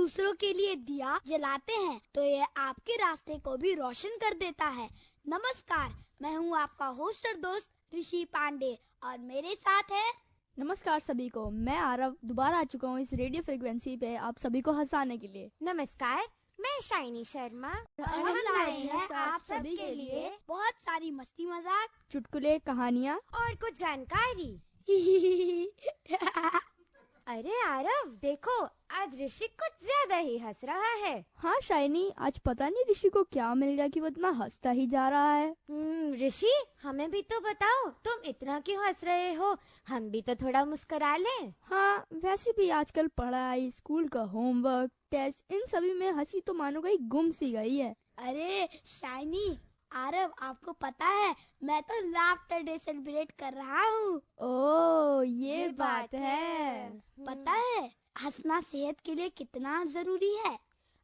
दूसरों के लिए दिया जलाते हैं तो ये आपके रास्ते को भी रोशन कर देता है। नमस्कार, मैं हूँ आपका होस्ट और दोस्त ऋषि पांडे और मेरे साथ है। नमस्कार सभी को, मैं आरव दोबारा आ चुका हूँ इस रेडियो फ्रीक्वेंसी पे आप सभी को हंसाने के लिए। नमस्कार, मैं शाइनी शर्मा और हम लाए हैं आप सभी के लिए बहुत सारी मस्ती मजाक, चुटकुले, कहानियाँ और कुछ जानकारी। अरे आरव, देखो आज ऋषि कुछ ज्यादा ही हंस रहा है। हाँ शाइनी, आज पता नहीं ऋषि को क्या मिल गया कि वो इतना हंसता ही जा रहा है। ऋषि, हमें भी तो बताओ, तुम इतना क्यों हंस रहे हो? हम भी तो थोड़ा मुस्कुरा लें। हाँ, वैसे भी आजकल पढ़ाई, स्कूल का होमवर्क, टेस्ट, इन सभी में हंसी तो मानो कहीं गुम सी गई है। अरे शाइनी, आरव, आपको पता है मैं तो लाफ्टर डे सेलिब्रेट कर रहा हूँ। ओह, ये बात है। पता है हंसना सेहत के लिए कितना जरूरी है।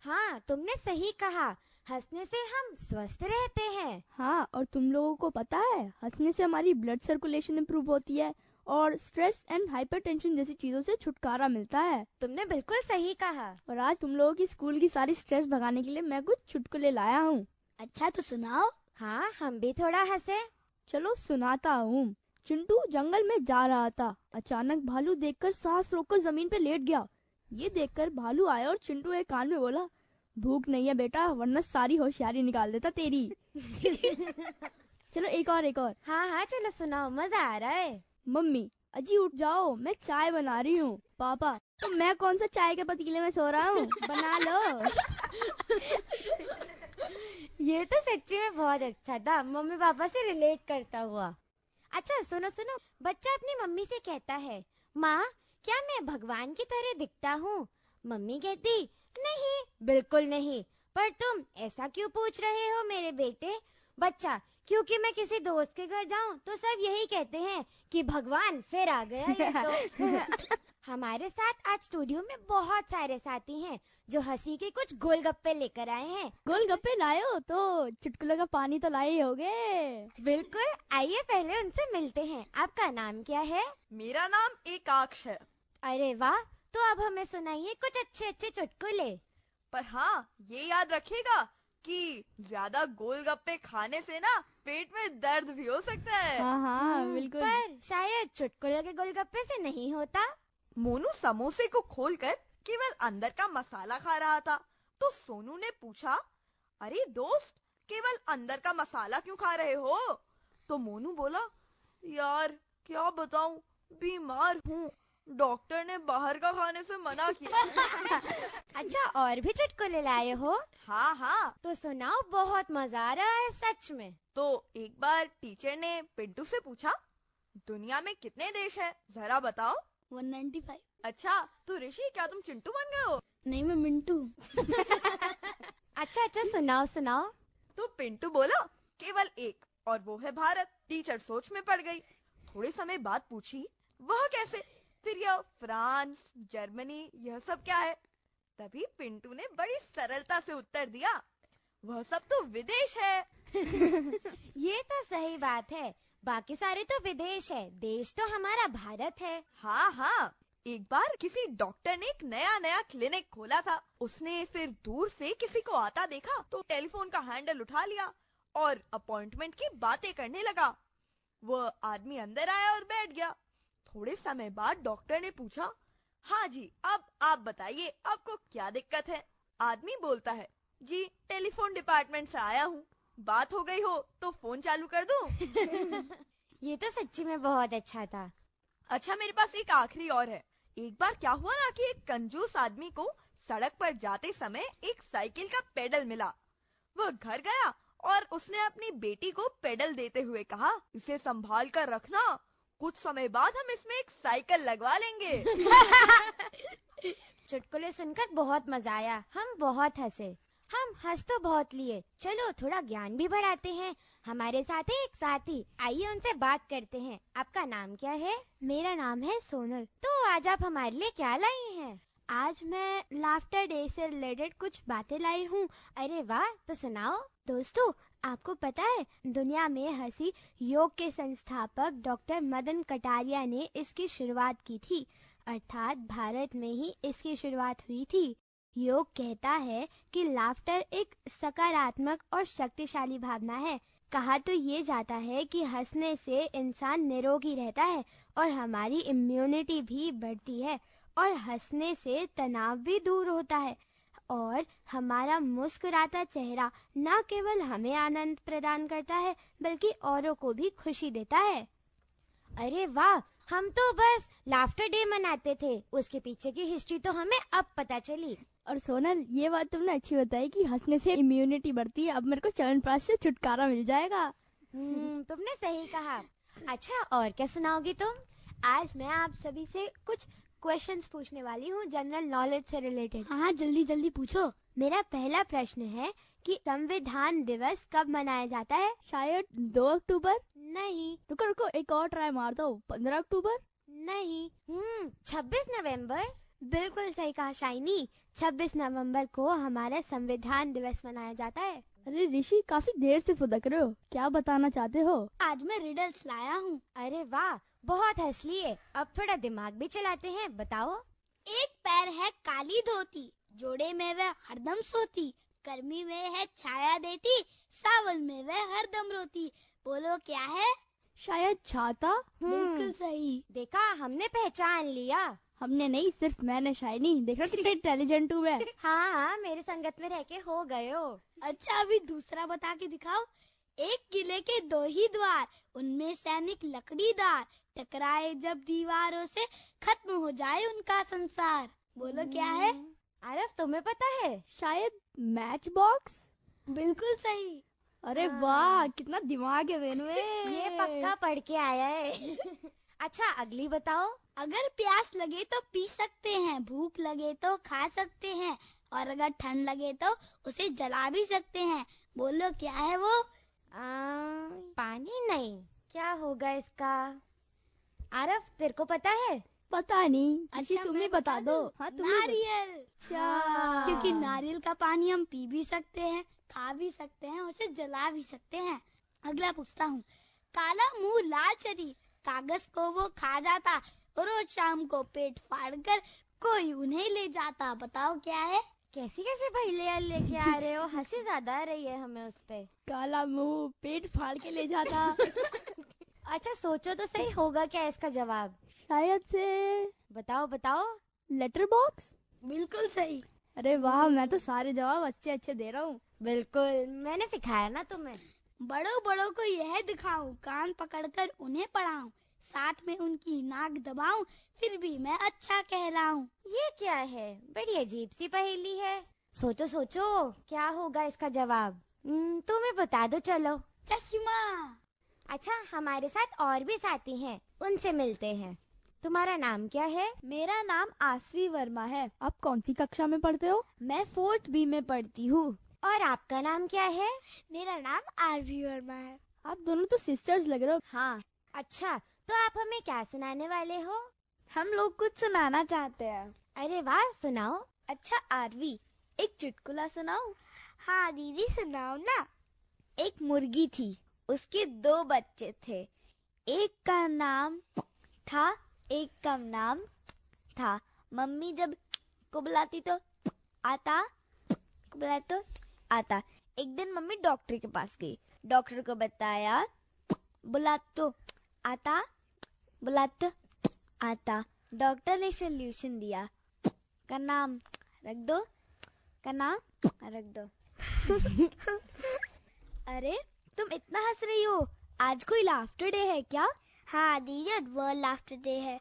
हाँ, तुमने सही कहा, हंसने से हम स्वस्थ रहते हैं। हाँ, और तुम लोगों को पता है हंसने से हमारी ब्लड सर्कुलेशन इम्प्रूव होती है और स्ट्रेस एंड हाइपरटेंशन जैसी चीजों से छुटकारा मिलता है। तुमने बिल्कुल सही कहा। और आज तुम लोगों की स्कूल की सारी स्ट्रेस भगाने के लिए मैं कुछ चुटकुले लाया हूँ। अच्छा तो सुनाओ। हाँ, हम भी थोड़ा हंसे। चलो सुनाता हूँ। चिंटू जंगल में जा रहा था, अचानक भालू देखकर सांस रोककर जमीन पे लेट गया। ये देखकर भालू आया और चिंटू के कान में बोला, भूख नहीं है बेटा, वरना सारी होशियारी निकाल देता तेरी। चलो एक और। हाँ हाँ, चलो सुनाओ, मजा आ रहा है। मम्मी, अजी उठ जाओ, मैं चाय बना रही हूँ। पापा, तो मैं कौन सा चाय के पतीले में सो रहा हूँ, बना लो। ये तो सच्ची में बहुत अच्छा था, मम्मी पापा से रिलेट करता हुआ। अच्छा सुनो सुनो, बच्चा अपनी मम्मी से कहता है, माँ क्या मैं भगवान की तरह दिखता हूँ? मम्मी कहती, नहीं बिल्कुल नहीं, पर तुम ऐसा क्यों पूछ रहे हो मेरे बेटे? बच्चा, क्योंकि मैं किसी दोस्त के घर जाऊं तो सब यही कहते हैं कि भगवान फिर आ गया ये तो। हमारे साथ आज स्टूडियो में बहुत सारे साथी हैं जो हंसी के कुछ गोलगप्पे लेकर आए हैं। गोलगप्पे लायो तो चुटकुलों का पानी तो लाए होगे। बिल्कुल, आइए पहले उनसे मिलते हैं। आपका नाम क्या है? मेरा नाम एकाक्ष है। अरे वाह, तो अब हमें सुनाइए कुछ अच्छे अच्छे चुटकुले। पर हाँ, ये याद रखिएगा कि ज्यादा गोलगप्पे खाने से ना पेट में दर्द भी हो सकता है। हाँ बिल्कुल। पर शायद चुटकुलों के गोलगप्पे से नहीं होता। मोनू समोसे को खोलकर केवल अंदर का मसाला खा रहा था, तो सोनू ने पूछा, अरे दोस्त, केवल अंदर का मसाला क्यों खा रहे हो? तो मोनू बोला, यार क्या बताऊं, बीमार हूँ, डॉक्टर ने बाहर का खाने से मना किया। अच्छा, और भी चुटकुले लाए हो? हाँ, तो सुनाओ, बहुत मजा आ रहा है सच में। तो एक बार टीचर ने पिंटू से पूछा, दुनिया में कितने देश हैं, जरा बताओ। 195। अच्छा, तो ऋषि, क्या तुम चिंटू बन गए हो? नहीं, मैं मिंटू। अच्छा सुनाओ सुनाओ। तो पिंटू बोला, केवल एक, और वो है भारत। टीचर सोच में पड़ गई। थोड़े समय बाद पूछी, वह कैसे? फिर यह फ्रांस, जर्मनी, यह सब क्या है? तभी पिंटू ने बड़ी सरलता से उत्तर दिया, वह सब तो विदेश है। ये तो सही बात है, बाकी सारे तो विदेश है, देश तो हमारा भारत है। हाँ, एक बार किसी डॉक्टर ने एक नया क्लिनिक खोला था। उसने फिर दूर से किसी को आता देखा तो टेलीफोन का हैंडल उठा लिया और अपॉइंटमेंट की बातें करने लगा। वह आदमी अंदर आया और बैठ गया। थोड़े समय बाद डॉक्टर ने पूछा, हाँ जी, अब आप बताइए, आपको क्या दिक्कत है? आदमी बोलता है, जी टेलीफोन डिपार्टमेंट से आया हूँ, बात हो गई हो तो फोन चालू कर दूं? ये तो सच्ची में बहुत अच्छा था। अच्छा, मेरे पास एक आखिरी और है। एक बार क्या हुआ ना कि एक कंजूस आदमी को सड़क पर जाते समय एक साइकिल का पेडल मिला। वह घर गया और उसने अपनी बेटी को पेडल देते हुए कहा, इसे संभाल कर रखना, कुछ समय बाद हम इसमें एक साइकिल लगवा लेंगे। चुटकुले सुनकर बहुत मजा आया, हम बहुत हंसे। हम हंस तो बहुत लिए, चलो थोड़ा ज्ञान भी बढ़ाते हैं। हमारे साथ है एक साथी, आइए उनसे बात करते हैं। आपका नाम क्या है? मेरा नाम है सोनल। तो आज आप हमारे लिए क्या लाई हैं? आज मैं लाफ्टर डे से रिलेटेड कुछ बातें लाई हूँ। अरे वाह, तो सुनाओ। दोस्तों, आपको पता है दुनिया में हंसी योग के संस्थापक डॉक्टर मदन कटारिया ने इसकी शुरुआत की थी, अर्थात भारत में ही इसकी शुरुआत हुई थी। योग कहता है कि लाफ्टर एक सकारात्मक और शक्तिशाली भावना है। कहा तो ये जाता है कि हंसने से इंसान निरोगी रहता है और हमारी इम्यूनिटी भी बढ़ती है, और हंसने से तनाव भी दूर होता है, और हमारा मुस्कुराता चेहरा न केवल हमें आनंद प्रदान करता है बल्कि औरों को भी खुशी देता है। अरे वाह, हम तो बस लाफ्टर डे मनाते थे, उसके पीछे की हिस्ट्री तो हमें अब पता चली। और सोनल, ये बात तुमने अच्छी बताई कि हंसने से इम्यूनिटी बढ़ती है। अब मेरे को च्यवनप्राश से छुटकारा मिल जाएगा। तुमने सही कहा। अच्छा, और क्या सुनाओगी तुम? आज मैं आप सभी से कुछ क्वेश्चंस पूछने वाली हूँ जनरल नॉलेज से रिलेटेड। हाँ, जल्दी जल्दी पूछो। मेरा पहला प्रश्न है कि संविधान दिवस कब मनाया जाता है? शायद 2 अक्टूबर। नहीं। रुको रुको, एक और ट्राई मार दो। 15 अक्टूबर। नहीं। 26 नवंबर। बिल्कुल सही कहा शाइनी, 26 नवंबर को हमारा संविधान दिवस मनाया जाता है। अरे ऋषि, काफी देर से फुदक रहे हो, क्या बताना चाहते हो? आज मैं रिडल्स लाया हूँ। अरे वाह, बहुत हंस लिए, अब थोड़ा दिमाग भी चलाते हैं, बताओ। एक पैर है काली धोती, जोड़े में वह हरदम सोती, गर्मी में है छाया देती, सावन में वह हरदम रोती। बोलो क्या है? शायद छाता। बिल्कुल सही। देखा, हमने पहचान लिया। हमने नहीं, सिर्फ मैंने। शाइनी, देखो कितने इंटेलिजेंट हूँ मैं। हाँ, मेरे संगत में रह के हो गए हो। अच्छा, अभी दूसरा बता के दिखाओ। एक किले के 2 ही द्वार, उनमें सैनिक लकड़ीदार, टकराए जब दीवारों से खत्म हो जाए उनका संसार। बोलो क्या है? आरफ, तुम्हें पता है? शायद मैच बॉक्स। बिल्कुल सही। अरे वाह, कितना दिमाग है मेरे में। ये पक्का पढ़ के आया है। अच्छा, अगली बताओ। अगर प्यास लगे तो पी सकते हैं, भूख लगे तो खा सकते हैं, और अगर ठंड लगे तो उसे जला भी सकते हैं। बोलो क्या है वो? पानी नहीं, क्या होगा इसका? आरफ, तेरे को पता है? पता नहीं। अच्छा, अच्छा, तुम ही मैं बता बता दो। दूं? हाँ, तुम नारियल। अच्छा। क्योंकि नारियल का पानी हम पी भी सकते हैं, खा भी सकते हैं, उसे जला भी सकते हैं। अगला पूछता हूँ। काला मुंह लाल शरीर, कागज को वो खा जाता, रोज शाम को पेट फाड़ कर कोई उन्हें ले जाता। बताओ क्या है? कैसी कैसे पहेलियां लेके आ रहे हो? हंसी ज्यादा आ रही है हमें उस पे। काला मुंह पेट फाड़ के ले जाता। अच्छा, सोचो तो सही, होगा क्या इसका जवाब? शायद से बताओ बताओ। Letter box. बिल्कुल सही। अरे वाह, मैं तो सारे जवाब अच्छे अच्छे दे रहा हूँ। बिल्कुल, मैंने सिखाया ना तुम्हें। बड़ों बड़ों को यह दिखाऊं, कान पकड़कर उन्हें पढ़ाऊं, साथ में उनकी नाक दबाऊं, फिर भी मैं अच्छा कहलाऊं। ये क्या है? बड़ी अजीब सी पहेली है। सोचो सोचो, क्या होगा इसका जवाब? तुम्हें बता दो चलो। चश्मा। अच्छा, हमारे साथ और भी साथी हैं, उनसे मिलते हैं। तुम्हारा नाम क्या है? मेरा नाम आसवी वर्मा है। आप कौन सी कक्षा में पढ़ते हो? मैं 4th B में पढ़ती हूँ। और आपका नाम क्या है? मेरा नाम आरवी वर्मा है। आप दोनों तो सिस्टर्स लग रहे हो। हाँ। अच्छा, तो आप हमें क्या सुनाने वाले हो? हम लोग कुछ सुनाना चाहते हैं। अरे वाह, सुनाओ। अच्छा आरवी, एक चुटकुला सुनाओ। हाँ दीदी, सुनाओ ना। एक मुर्गी थी, उसके 2 बच्चे थे। एक का नाम था, एक का नाम था। मम्मी जब को बुलाती तो आता, को बुलाए तो आता। एक दिन मम्मी डॉक्टर के पास गई, डॉक्टर को बताया, बुला तो आता, बुला तो आता। डॉक्टर ने सोल्यूशन दिया, का नाम रख दो, का नाम रख दो। अरे तुम इतना हंस रही हो, आज कोई लाफ्टर डे है क्या? हाँ दीदी, वर्ल्ड लाफ्टर डे है।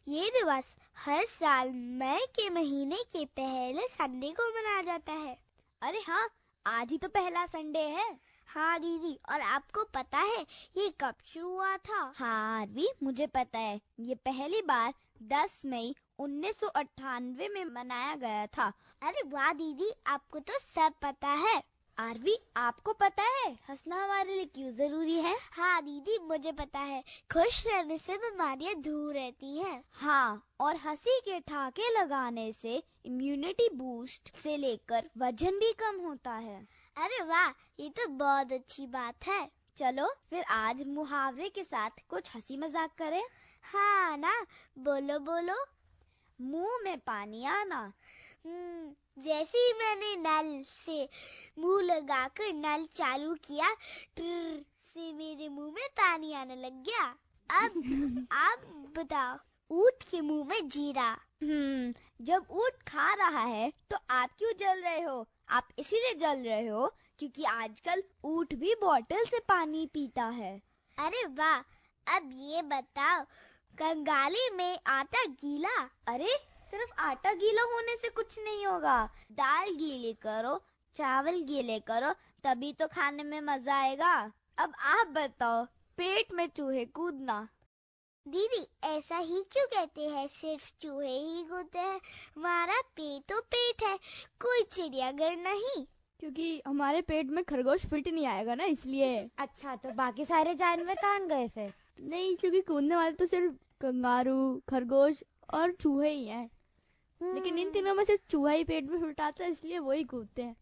ये दिवस हर साल मई के महीने के पहले संडे को मनाया जाता है। अरे हाँ, आज ही तो पहला संडे है। हाँ दीदी, और आपको पता है ये कब शुरू हुआ था? हाँ आरवी, मुझे पता है। ये पहली बार 10 मई 1998 में मनाया गया था। अरे वाह दीदी, आपको तो सब पता है। आरवी, आपको पता है हंसना हमारे लिए क्यों जरूरी है? हाँ दीदी, मुझे पता है। खुश रहने से बीमारियाँ दूर रहती हैं। हाँ, और हंसी के ठहाके लगाने से इम्यूनिटी बूस्ट से लेकर वजन भी कम होता है। अरे वाह, ये तो बहुत अच्छी बात है। चलो फिर आज मुहावरे के साथ कुछ हंसी मजाक करें। हाँ ना, बोलो बोलो। मुंह में पानी आना। जैसे ही मैंने नल से मुंह लगाकर नल चालू किया, ट्र से मेरे मुंह में पानी आने लग गया। अब आप बताओ, ऊंट के मुंह में जीरा। जब ऊंट खा रहा है तो आप क्यों जल रहे हो? आप इसीलिए जल रहे हो क्योंकि आजकल ऊंट भी बोतल से पानी पीता है। अरे वाह, अब ये बताओ, कंगाली में आटा गीला? अरे सिर्फ आटा गीला होने से कुछ नहीं होगा। दाल गीली करो, चावल गीले करो, तभी तो खाने में मजा आएगा। अब आप बताओ, पेट में चूहे कूदना। दीदी, ऐसा ही क्यों कहते हैं? सिर्फ चूहे ही कूदते हैं, हमारा पेट तो पेट है, कोई चिड़ियाघर नहीं। क्योंकि हमारे पेट में खरगोश फिट नहीं आएगा ना, इसलिए। अच्छा, तो बाकी सारे जानवर कहाँ गए फिर? नहीं, क्योंकि कूदने वाले तो सिर्फ कंगारू, खरगोश और चूहे ही हैं। लेकिन इन तीनों में सिर्फ चूहा ही पेट में फिट आता है, इसलिए वही कूदते हैं।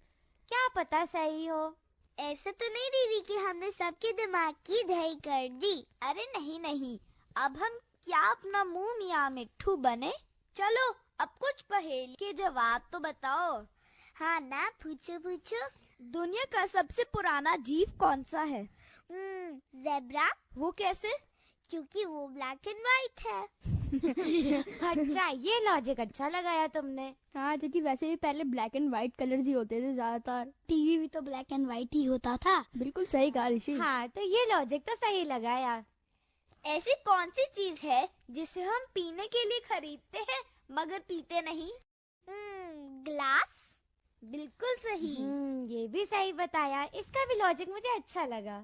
क्या पता सही हो। ऐसा तो नहीं दीदी कि हमने सबके दिमाग की दही कर दी। अरे नहीं नहीं, अब हम क्या अपना मुंह मियाँ मिट्ठू बने? चलो अब कुछ पहेली के जवाब तो बताओ। हाँ ना, पूछो। दुनिया का सबसे पुराना जीव कौन सा है? ज़ेब्रा। वो कैसे? क्योंकि वो ब्लैक एंड व्हाइट है। अच्छा, ये लॉजिक अच्छा लगाया तुमने। हाँ, क्योंकि वैसे भी पहले ब्लैक एंड व्हाइट कलर्स ही होते थे ज्यादातर। टीवी भी तो ब्लैक एंड व्हाइट ही होता था। बिल्कुल सही कहा ऋषि। हाँ, तो ये लॉजिक तो सही लगाया। ऐसी कौन सी चीज है जिसे हम पीने के लिए खरीदते हैं मगर पीते नहीं? ग्लास। बिल्कुल सही। ये भी सही बताया, इसका भी लॉजिक मुझे अच्छा लगा।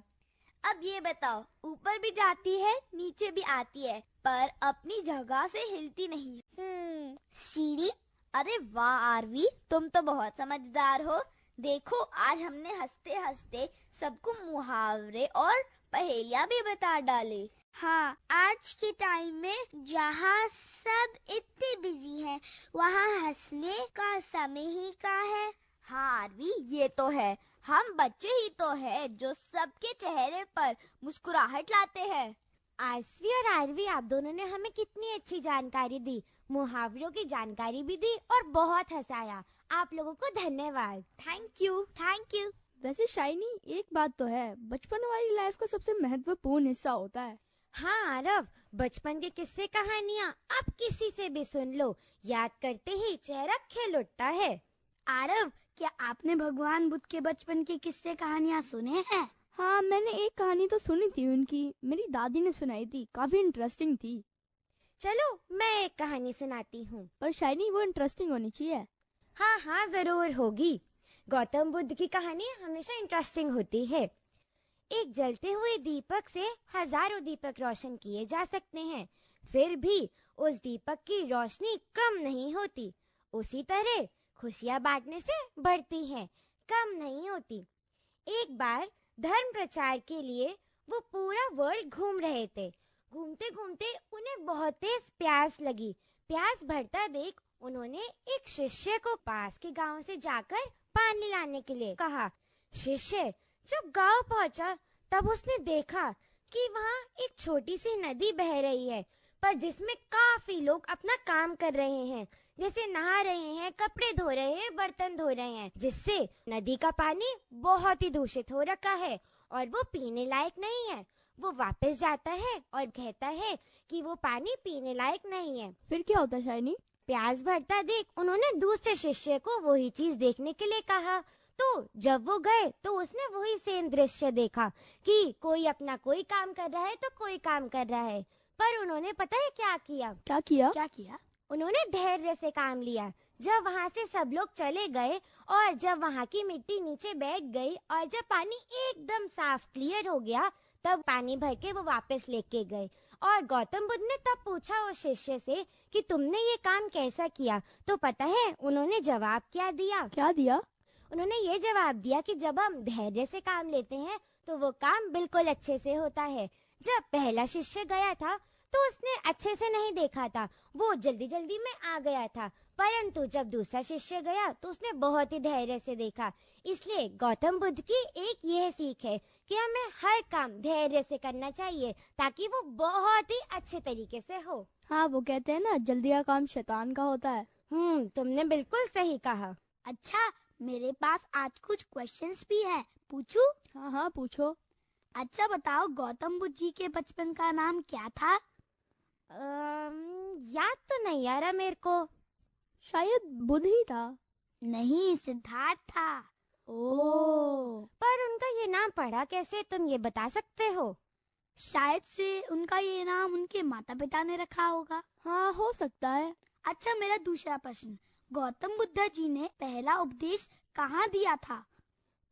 अब ये बताओ, ऊपर भी जाती है, नीचे भी आती है, पर अपनी जगह से हिलती नहीं। सीढ़ी। अरे वाह आरवी, तुम तो बहुत समझदार हो। देखो, आज हमने हंसते हंसते सबको मुहावरे और पहेलियां भी बता डाले। हाँ, आज के टाइम में जहाँ सब इतने बिजी हैं, वहाँ हंसने का समय ही कहाँ है। हाँ आरवी, ये तो है। हम बच्चे ही तो है जो सबके चेहरे पर मुस्कुराहट लाते हैं। आसवी और आरवी, आप दोनों ने हमें कितनी अच्छी जानकारी दी, मुहावरों की जानकारी भी दी और बहुत हंसाया। आप लोगों को धन्यवाद। Thank you. वैसे शाइनी, एक बात तो है, बचपन वाली लाइफ का सबसे महत्वपूर्ण हिस्सा होता है। हाँ आरव, बचपन के किस्से कहानियाँ आप किसी से भी सुन लो, याद करते ही चेहरा खिल उठता है। आरव, क्या आपने भगवान बुद्ध के बचपन के किस्से कहानियाँ सुने हैं? हाँ, मैंने एक कहानी तो सुनी थी उनकी, मेरी दादी ने सुनाई थी, काफी इंटरेस्टिंग थी। चलो मैं एक कहानी सुनाती हूँ। पर शाइनी, वो इंटरेस्टिंग होनी चाहिए। हाँ, जरूर होगी। गौतम बुद्ध की कहानी हमेशा इंटरेस्टिंग होती है। एक जलते हुए दीपक से हजारों दीपक रोशन किए जा सकते हैं, फिर भी उस दीपक की रोशनी कम नहीं होती। उसी तरह खुशियाँ बांटने से बढ़ती हैं, कम नहीं होती। एक बार धर्म प्रचार के लिए वो पूरा वर्ल्ड घूम रहे थे। घूमते घूमते उन्हें बहुत तेज प्यास लगी। प्यास बढ़ता देख उन्होंने एक शिष्य को पास के गांव से जाकर पानी लाने के लिए कहा। शिष्य जब गांव पहुंचा तब उसने देखा कि वहाँ एक छोटी सी नदी बह रही है, पर जिसमें काफी लोग अपना काम कर रहे हैं, जैसे नहा रहे हैं, कपड़े धो रहे हैं, बर्तन धो रहे हैं, जिससे नदी का पानी बहुत ही दूषित हो रखा है और वो पीने लायक नहीं है। वो वापस जाता है और कहता है कि वो पानी पीने लायक नहीं है। फिर क्या होता है शाइनी? प्यास भरता देख उन्होंने दूसरे शिष्य को वही चीज देखने के लिए कहा। तो जब वो गए तो उसने वही सेम दृश्य देखा कि कोई अपना कोई काम कर रहा है तो कोई काम कर रहा है। पर उन्होंने पता है क्या किया? उन्होंने धैर्य से काम लिया। जब वहाँ से सब लोग चले गए और जब वहाँ की मिट्टी नीचे बैठ गई और जब पानी एकदम साफ क्लियर हो गया, तब पानी भर के वो वापस लेके गए। और गौतम बुद्ध ने तब पूछा उस शिष्य से कि तुमने ये काम कैसा किया? तो पता है उन्होंने जवाब क्या दिया? उन्होंने ये जवाब दिया कि जब हम धैर्य से काम लेते हैं तो वो काम बिल्कुल अच्छे से होता है। जब पहला शिष्य गया था तो उसने अच्छे से नहीं देखा था, वो जल्दी जल्दी में आ गया था, परंतु जब दूसरा शिष्य गया तो उसने बहुत ही धैर्य से देखा। इसलिए गौतम बुद्ध की एक यह सीख है कि हमें हर काम धैर्य से करना चाहिए ताकि वो बहुत ही अच्छे तरीके से हो। हाँ, वो कहते हैं ना, जल्दी का काम शैतान का होता है। तुमने बिल्कुल सही कहा। अच्छा, मेरे पास आज कुछ क्वेश्चंस भी है, पूछूं? हाँ हाँ, पूछो। अच्छा बताओ, गौतम बुद्ध जी के बचपन का नाम क्या था? याद तो नहीं आ रहा मेरे को। शायद बुद्ध ही था। नहीं, सिद्धार्थ था। ओह, पर उनका ये नाम पढ़ा कैसे, तुम ये बता सकते हो? शायद से उनका ये नाम उनके माता पिता ने रखा होगा। हाँ, हो सकता है। अच्छा, मेरा दूसरा प्रश्न, गौतम बुद्ध जी ने पहला उपदेश कहाँ दिया था?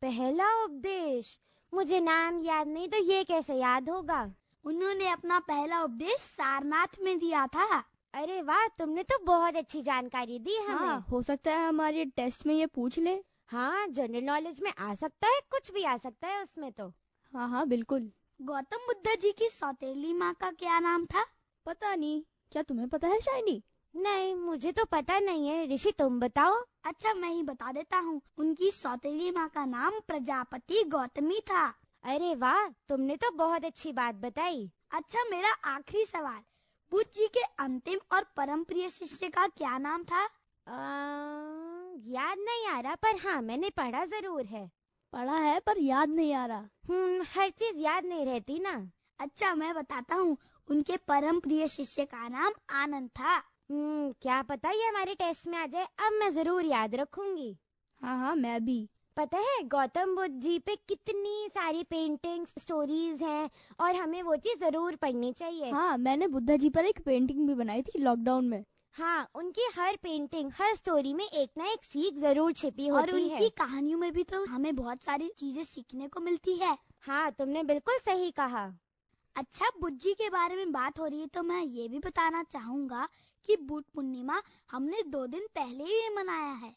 पहला उपदेश? मुझे नाम याद नहीं तो ये कैसे याद होगा? उन्होंने अपना पहला उपदेश सारनाथ में दिया था। अरे वाह, तुमने तो बहुत अच्छी जानकारी दी हमें। हाँ, हो सकता है हमारे टेस्ट में ये पूछ ले। हाँ, जनरल नॉलेज में आ सकता है, कुछ भी आ सकता है उसमें तो। हाँ हाँ, बिल्कुल। गौतम बुद्ध जी की सौतेली माँ का क्या नाम था? पता नहीं, क्या तुम्हें पता है शाइनी? नहीं, मुझे तो पता नहीं है। ऋषि, तुम बताओ। अच्छा, मैं ही बता देता हूँ। उनकी सौतेली माँ का नाम प्रजापति गौतमी था। अरे वाह, तुमने तो बहुत अच्छी बात बताई। अच्छा, मेरा आखिरी सवाल, बुद्ध जी के अंतिम और परम प्रिय शिष्य का क्या नाम था? याद नहीं आ रहा, पर हाँ मैंने पढ़ा जरूर है। पढ़ा है पर याद नहीं आ रहा। हर चीज याद नहीं रहती ना। अच्छा, मैं बताता हूँ, उनके परम प्रिय शिष्य का नाम आनंद था। क्या पता ये हमारे टेस्ट में आ जाए, अब मैं जरूर याद रखूंगी। हाँ हाँ, मैं भी। पता है गौतम बुद्ध जी पे कितनी सारी पेंटिंग्स, स्टोरीज हैं और हमें वो चीज जरूर पढ़नी चाहिए। हाँ, मैंने बुद्धा जी पर एक पेंटिंग भी बनाई थी लॉकडाउन में। हाँ, उनकी हर पेंटिंग, हर स्टोरी में एक ना एक सीख जरूर छिपी और होती उनकी है। कहानियों में भी तो हमें बहुत सारी चीजें सीखने को मिलती है। हाँ, तुमने बिल्कुल सही कहा। अच्छा, बुद्ध जी के बारे में बात हो रही है तो मैं ये भी बताना चाहूँगा कि बुद्ध पूर्णिमा हमने 2 दिन पहले ही मनाया है।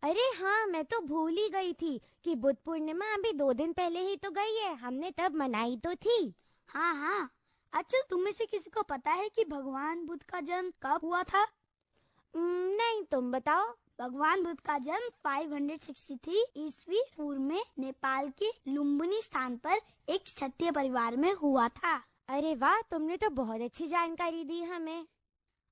अरे हाँ, मैं तो भूल ही गई थी कि बुद्ध पूर्णिमा अभी 2 दिन पहले ही तो गई है, हमने तब मनाई तो थी। हाँ हाँ। अच्छा, तुम में से किसी को पता है कि भगवान बुद्ध का जन्म कब हुआ था? नहीं, तुम बताओ। भगवान बुद्ध का जन्म 563 ईस्वी पूर्व में नेपाल के लुम्बिनी स्थान पर एक क्षत्रिय परिवार में हुआ था। अरे वाह, तुमने तो बहुत अच्छी जानकारी दी हमें।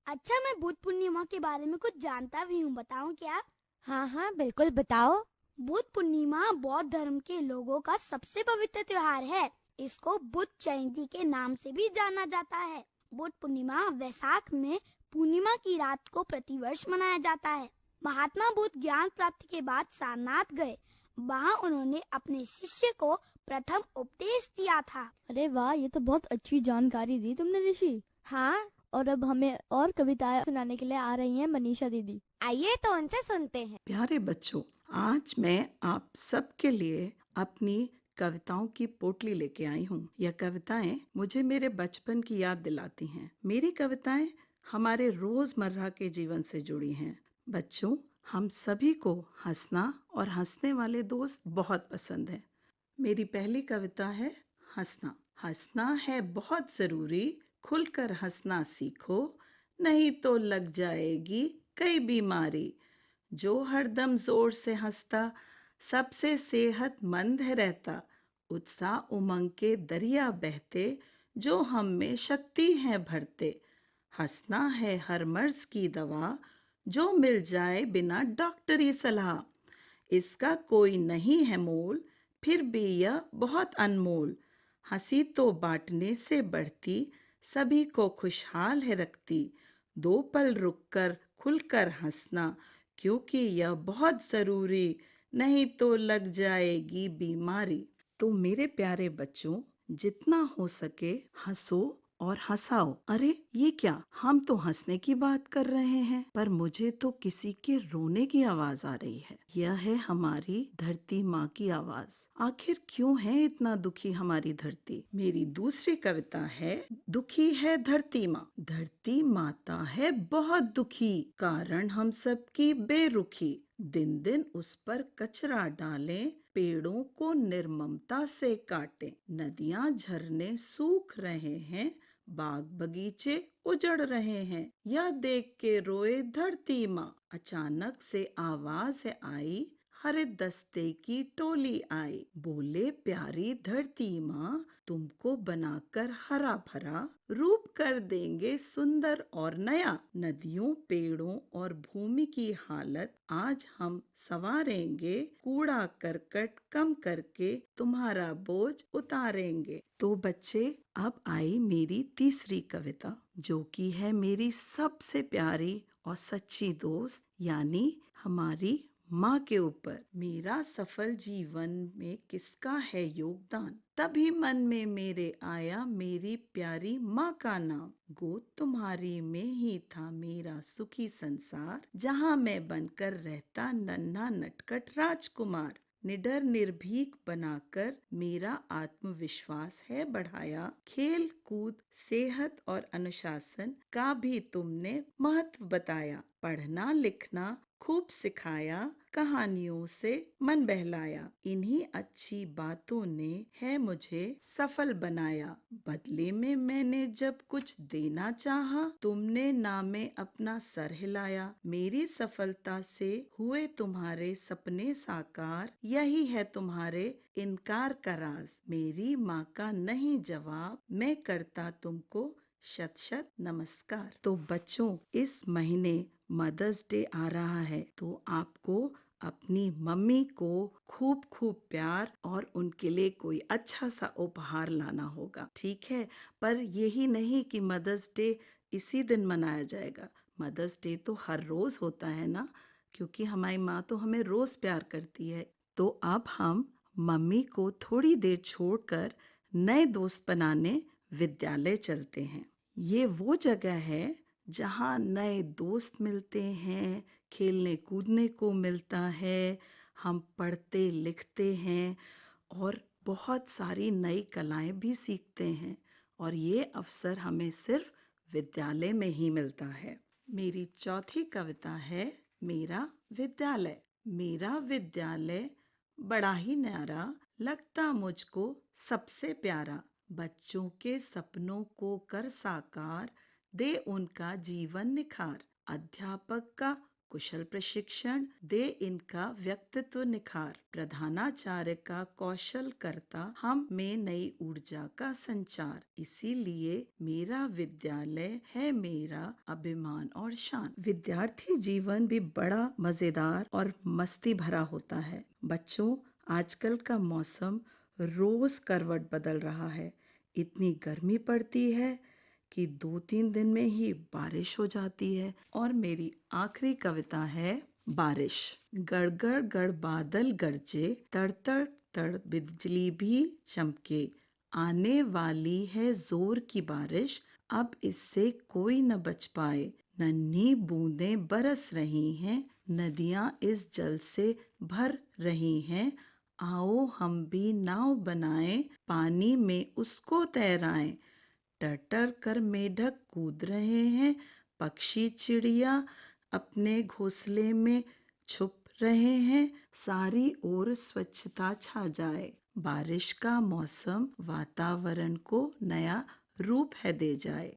अच्छा, मैं बुद्ध पूर्णिमा के बारे में कुछ जानता भी हूँ, बताऊँ क्या? हाँ हाँ, बिल्कुल बताओ। बुद्ध पूर्णिमा बौद्ध धर्म के लोगों का सबसे पवित्र त्योहार है। इसको बुद्ध जयंती के नाम से भी जाना जाता है। बुद्ध पूर्णिमा वैशाख में पूर्णिमा की रात को प्रतिवर्ष मनाया जाता है। महात्मा बुद्ध ज्ञान प्राप्ति के बाद सारनाथ गए। वहाँ उन्होंने अपने शिष्य को प्रथम उपदेश दिया था। अरे वाह, ये तो बहुत अच्छी जानकारी दी तुमने ऋषि। हाँ, और अब हमें और कविताएं सुनाने के लिए आ रही हैं मनीषा दीदी। आइए तो उनसे सुनते हैं। प्यारे बच्चों, आज मैं आप सबके लिए अपनी कविताओं की पोटली लेके आई हूँ। यह कविताएं मुझे मेरे बचपन की याद दिलाती हैं। मेरी कविताएं हमारे रोजमर्रा के जीवन से जुड़ी हैं। बच्चों, हम सभी को हंसना और हंसने वाले दोस्त बहुत पसंद हैं। मेरी पहली कविता है हंसना। हंसना है बहुत जरूरी, खुलकर हंसना सीखो, नहीं तो लग जाएगी कई बीमारी। जो हरदम जोर से हंसता सबसे सेहतमंद है रहता। उत्साह उमंग के दरिया बहते, जो हम में शक्ति है भरते। हंसना है हर मर्ज की दवा, जो मिल जाए बिना डॉक्टरी सलाह। इसका कोई नहीं है मोल, फिर भी यह बहुत अनमोल। हंसी तो बांटने से बढ़ती, सभी को खुशहाल है रखती। 2 पल रुककर खुलकर हंसना, क्योंकि यह बहुत जरूरी, नहीं तो लग जाएगी बीमारी। तो मेरे प्यारे बच्चों, जितना हो सके हंसो और हंसाओ। अरे ये क्या, हम तो हंसने की बात कर रहे हैं, पर मुझे तो किसी के रोने की आवाज आ रही है। यह है हमारी धरती माँ की आवाज। आखिर क्यों है इतना दुखी हमारी धरती? मेरी दूसरी कविता है दुखी है धरती माँ। धरती माता है बहुत दुखी, कारण हम सबकी बेरुखी। दिन दिन उस पर कचरा डालें, पेड़ों को निर्ममता से काटें। नदियां झरने सूख रहे हैं, बाग बगीचे उजड़ रहे हैं। यह देख के रोए धरती माँ। अचानक से आवाज आई, हरे दस्ते की टोली आई। बोले प्यारी धरती माँ, तुमको बनाकर हरा भरा रूप कर देंगे सुंदर और नया। नदियों, पेड़ों और भूमि की हालत आज हम संवारेंगे। कूड़ा करकट कम करके तुम्हारा बोझ उतारेंगे। तो बच्चे, अब आई मेरी तीसरी कविता, जो कि है मेरी सबसे प्यारी और सच्ची दोस्त यानी हमारी माँ के ऊपर। मेरा सफल जीवन में किसका है योगदान, तभी मन में मेरे आया मेरी प्यारी माँ का नाम। गोद तुम्हारी में ही था मेरा सुखी संसार, जहाँ मैं बनकर रहता नन्हा नटखट राजकुमार। निडर निर्भीक बनाकर मेरा आत्मविश्वास है बढ़ाया। खेल कूद, सेहत और अनुशासन का भी तुमने महत्व बताया। पढ़ना लिखना खूब सिखाया, कहानियों से मन बहलाया। इन्हीं अच्छी बातों ने है मुझे सफल बनाया। बदले में मैंने जब कुछ देना चाहा, तुमने ना में अपना सर हिलाया। मेरी सफलता से हुए तुम्हारे सपने साकार, यही है तुम्हारे इनकार का राज। मेरी माँ का नहीं जवाब, मैं करता तुमको शत शत नमस्कार। तो बच्चों, इस महीने मदर्स डे आ रहा है, तो आपको अपनी मम्मी को खूब खूब प्यार और उनके लिए कोई अच्छा सा उपहार लाना होगा, ठीक है? पर यही नहीं कि मदर्स डे इसी दिन मनाया जाएगा। मदर्स डे तो हर रोज होता है ना, क्योंकि हमारी माँ तो हमें रोज प्यार करती है। तो अब हम मम्मी को थोड़ी देर छोड़कर नए दोस्त बनाने विद्यालय चलते हैं। ये वो जगह है जहाँ नए दोस्त मिलते हैं, खेलने कूदने को मिलता है, हम पढ़ते लिखते हैं और बहुत सारी नई कलाएं भी सीखते हैं। और ये अवसर हमें सिर्फ विद्यालय में ही मिलता है। मेरी चौथी कविता है मेरा विद्यालय। मेरा विद्यालय बड़ा ही न्यारा, लगता मुझको सबसे प्यारा। बच्चों के सपनों को कर साकार, दे उनका जीवन निखार। अध्यापक का कुशल प्रशिक्षण, दे इनका व्यक्तित्व निखार। प्रधानाचार्य का कौशल करता, हम में नई ऊर्जा का संचार। इसीलिए मेरा विद्यालय है मेरा अभिमान और शान। विद्यार्थी जीवन भी बड़ा मजेदार और मस्ती भरा होता है। बच्चों, आजकल का मौसम रोज करवट बदल रहा है। इतनी गर्मी पड़ती है कि 2-3 दिन में ही बारिश हो जाती है। और मेरी आखिरी कविता है बारिश। गड़ गड़ गड़ बादल गरजे, तड़ तड़ तड़ बिजली भी चमके। आने वाली है जोर की बारिश, अब इससे कोई न बच पाए। नन्ही बूंदें बरस रही हैं, नदियां इस जल से भर रही हैं। आओ हम भी नाव बनाएं, पानी में उसको तैराएं। टर कर मेढक कूद रहे हैं, पक्षी चिड़िया अपने घोंसले में छुप रहे हैं। सारी ओर स्वच्छता छा जाए, बारिश का मौसम वातावरण को नया रूप है दे जाए।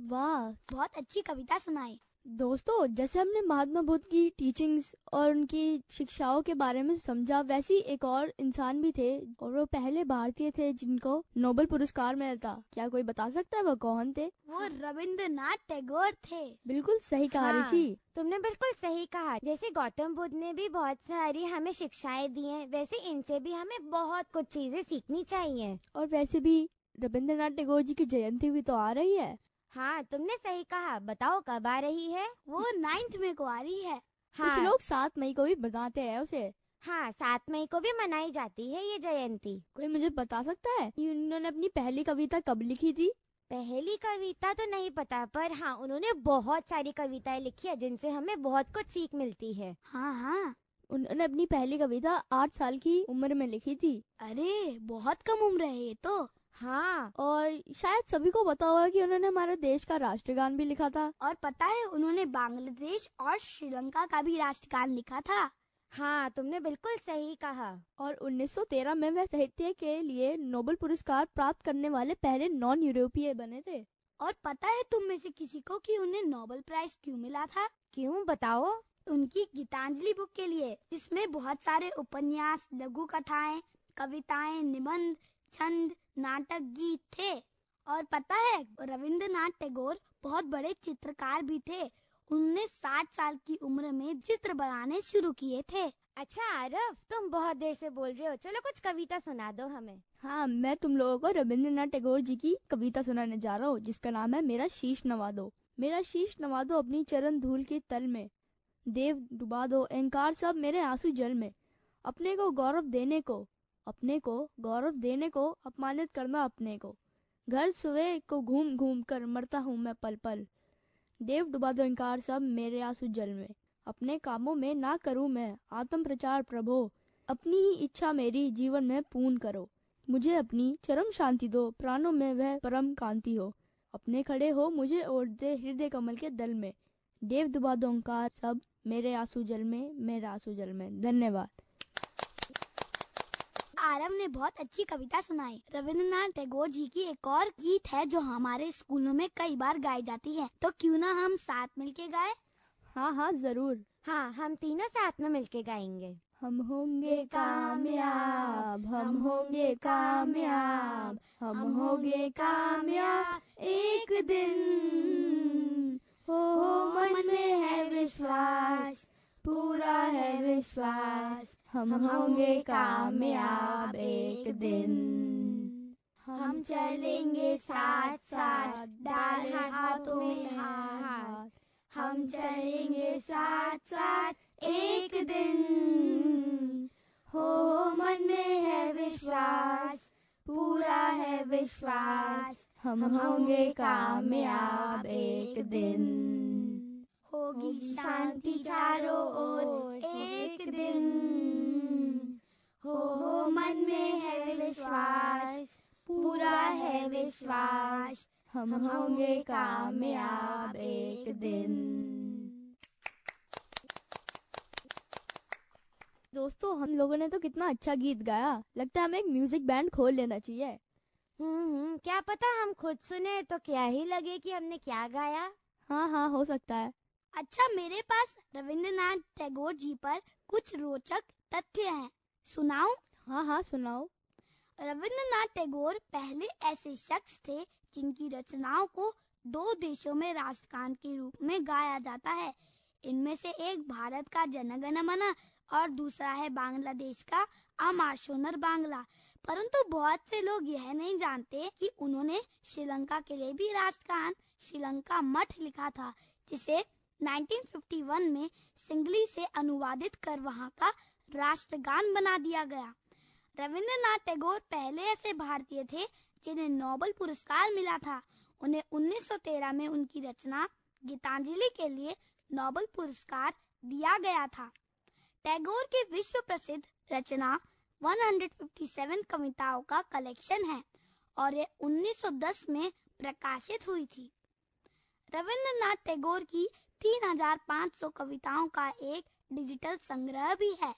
वाह बहुत अच्छी कविता सुनाई। दोस्तों, जैसे हमने महात्मा बुद्ध की टीचिंग्स और उनकी शिक्षाओं के बारे में समझा, वैसे ही एक और इंसान भी थे और वो पहले भारतीय थे जिनको नोबेल पुरस्कार मिला था। क्या कोई बता सकता है वो कौन थे? वो रविंद्रनाथ टैगोर थे। बिल्कुल सही कहा हाँ, ऋषि। तुमने बिल्कुल सही कहा। जैसे गौतम बुद्ध ने भी बहुत सारी हमें शिक्षाएं दी हैं, वैसे इनसे भी हमें बहुत कुछ चीजें सीखनी चाहिए। और वैसे भी रविंद्रनाथ टैगोर जी की जयंती भी तो आ रही है। हाँ, तुमने सही कहा। बताओ कब आ रही है? वो 9 मई को आ रही है। कुछ हाँ, लोग 7 मई को भी बताते हैं उसे। हाँ, 7 मई को भी मनाई जाती है ये जयंती। कोई मुझे बता सकता है कि उन्होंने अपनी पहली कविता कब लिखी थी? पहली कविता तो नहीं पता, पर हाँ, उन्होंने बहुत सारी कविताएं लिखी है जिनसे हमें बहुत कुछ सीख मिलती है। हाँ हाँ। उन्होंने अपनी पहली कविता 8 साल की उम्र में लिखी थी। अरे बहुत कम उम्र है ये तो। हाँ, और शायद सभी को पता होगा कि उन्होंने हमारे देश का राष्ट्रगान भी लिखा था। और पता है, उन्होंने बांग्लादेश और श्रीलंका का भी राष्ट्रगान लिखा था। हाँ, तुमने बिल्कुल सही कहा। और 1913 में वह साहित्य के लिए नोबेल पुरस्कार प्राप्त करने वाले पहले नॉन यूरोपीय बने थे। और पता है तुम में से किसी को कि उन्हें नोबेल प्राइज क्यों मिला था? क्यों, बताओ। उनकी गीतांजलि बुक के लिए, जिसमें बहुत सारे उपन्यास, लघु कथाएं, कविताएं, निबंध, छंद, नाटक, गीत थे। और पता है रविंद्रनाथ टैगोर बहुत बड़े चित्रकार भी थे। उन्होंने 60 साल की उम्र में चित्र बनाने शुरू किए थे। अच्छा आरव, तुम बहुत देर से बोल रहे हो, चलो कुछ कविता सुना दो हमें। हाँ, मैं तुम लोगों को रविंद्रनाथ टैगोर जी की कविता सुनाने जा रहा हूँ, जिसका नाम है मेरा शीश नवा दो। मेरा शीश नवा दो अपनी चरण धूल के तल में, देव डुबा दो अहंकार सब मेरे आंसू जल में। अपने को गौरव देने को, अपने को गौरव देने को, अपमानित करना अपने को। घर सुबह को घूम घूम कर मरता हूँ मैं पल पल। देव डुबा दो अहंकार सब मेरे आंसू जल में। अपने कामों में ना करूँ मैं आत्म प्रचार प्रभो। अपनी ही इच्छा मेरी जीवन में पूर्ण करो। मुझे अपनी चरम शांति दो, प्राणों में वह परम कांति हो। अपने खड़े हो मुझे ओढ़ दे हृदय कमल के दल में। देव डुबा दो अहंकार सब मेरे आंसू जल में, मेरे आंसू जल में। धन्यवाद। आरव ने बहुत अच्छी कविता सुनाई। रविंद्रनाथ टैगोर जी की एक और गीत है जो हमारे स्कूलों में कई बार गाई जाती है, तो क्यों ना हम साथ मिलके गाएं? हाँ हाँ जरूर। हाँ, हम तीनों साथ में मिलके गाएंगे। हम होंगे कामयाब, हम होंगे कामयाब, हम होंगे कामयाब एक दिन। हो मन में है विश्वास, पूरा है विश्वास, हम होंगे कामयाब एक दिन। हम चलेंगे साथ साथ, डाले हाथों में हाथ। हम चलेंगे साथ साथ एक दिन। हो मन में है विश्वास, पूरा है विश्वास, हम होंगे कामयाब एक दिन। होगी शांति चारों ओर एक दिन। हो मन में है विश्वास, पूरा है विश्वास, हम होंगे कामयाब एक दिन। दोस्तों, हम लोगों ने तो कितना अच्छा गीत गाया। लगता है हमें एक म्यूजिक बैंड खोल लेना चाहिए। क्या पता हम खुद सुने तो क्या ही लगे कि हमने क्या गाया। हाँ हाँ, हो सकता है। अच्छा, मेरे पास रविंद्रनाथ टैगोर जी पर कुछ रोचक तथ्य हैं, सुनाऊं? हाँ हाँ, सुनाओ। रविंद्रनाथ टैगोर पहले ऐसे शख्स थे जिनकी रचनाओं को 2 देशों में राष्ट्रगान के रूप में गाया जाता है। इनमें से एक भारत का जन गण मन और दूसरा है बांग्लादेश का अमार सोनर बांग्ला। परंतु बहुत से लोग यह नहीं जानते कि उन्होंने श्रीलंका के लिए भी राष्ट्रगान श्रीलंका मठ लिखा था, जिसे 1951 में सिंगली से अनुवादित कर वहां का राष्ट्रगान बना दिया गया। रविंद्रनाथ टैगोर पहले ऐसे भारतीय थे जिन्हें नोबेल पुरस्कार मिला था। उन्हें 1913 में उनकी रचना गीतांजलि के लिए नोबेल पुरस्कार दिया गया था। टैगोर की विश्व प्रसिद्ध रचना 157 कविताओं का कलेक्शन है और ये 1910 में प्रकाशित हुई थी। रविंद्रनाथ टैगोर की 3500 कविताओं का एक डिजिटल संग्रह भी है।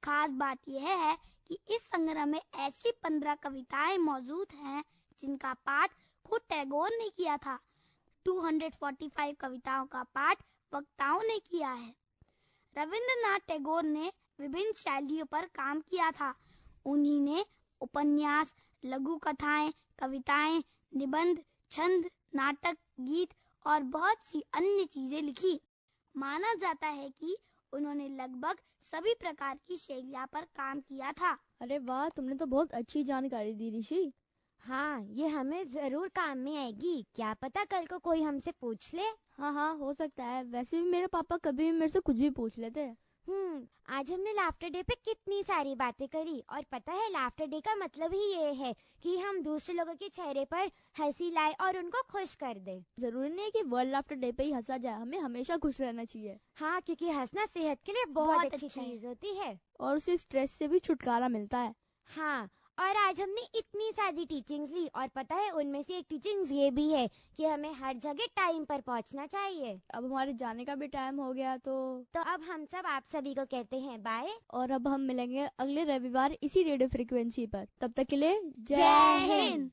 खास बात यह है कि इस संग्रह में ऐसी 15 कविताएं मौजूद हैं जिनका पाठ खुद टैगोर ने किया था। 245 कविताओं का पाठ वक्ताओं ने किया है। रविंद्रनाथ टैगोर ने विभिन्न शैलियों पर काम किया था। उन्हीं ने उपन्यास, लघु कथाएं, कविताएं, निबंध, छंद, नाटक, गीत और बहुत सी अन्य चीजें लिखी। माना जाता है कि उन्होंने लगभग सभी प्रकार की शैलियों पर काम किया था। अरे वाह, तुमने तो बहुत अच्छी जानकारी दी ऋषि। हाँ, ये हमें जरूर काम में आएगी। क्या पता कल को कोई हमसे पूछ ले। हाँ हाँ, हो सकता है। वैसे भी मेरे पापा कभी भी मेरे से कुछ भी पूछ लेते हैं। आज हमने लाफ्टर डे पे कितनी सारी बातें करी। और पता है, लाफ्टर डे का मतलब ही ये है कि हम दूसरे लोगों के चेहरे पर हंसी लाए और उनको खुश कर दे। जरूरी नहीं है कि वर्ल्ड लाफ्टर डे पे ही हंसा जाए, हमें हमेशा खुश रहना चाहिए। हाँ, क्योंकि हंसना सेहत के लिए बहुत अच्छी चीज होती है और उसे स्ट्रेस से भी छुटकारा मिलता है। हाँ, और आज हमने इतनी सारी टीचिंग्स ली और पता है उनमें से एक टीचिंग्स ये भी है कि हमें हर जगह टाइम पर पहुंचना चाहिए। अब हमारे जाने का भी टाइम हो गया तो अब हम सब आप सभी को कहते हैं बाय। और अब हम मिलेंगे अगले रविवार इसी रेडियो फ्रीक्वेंसी पर। तब तक के लिए जय हिंद।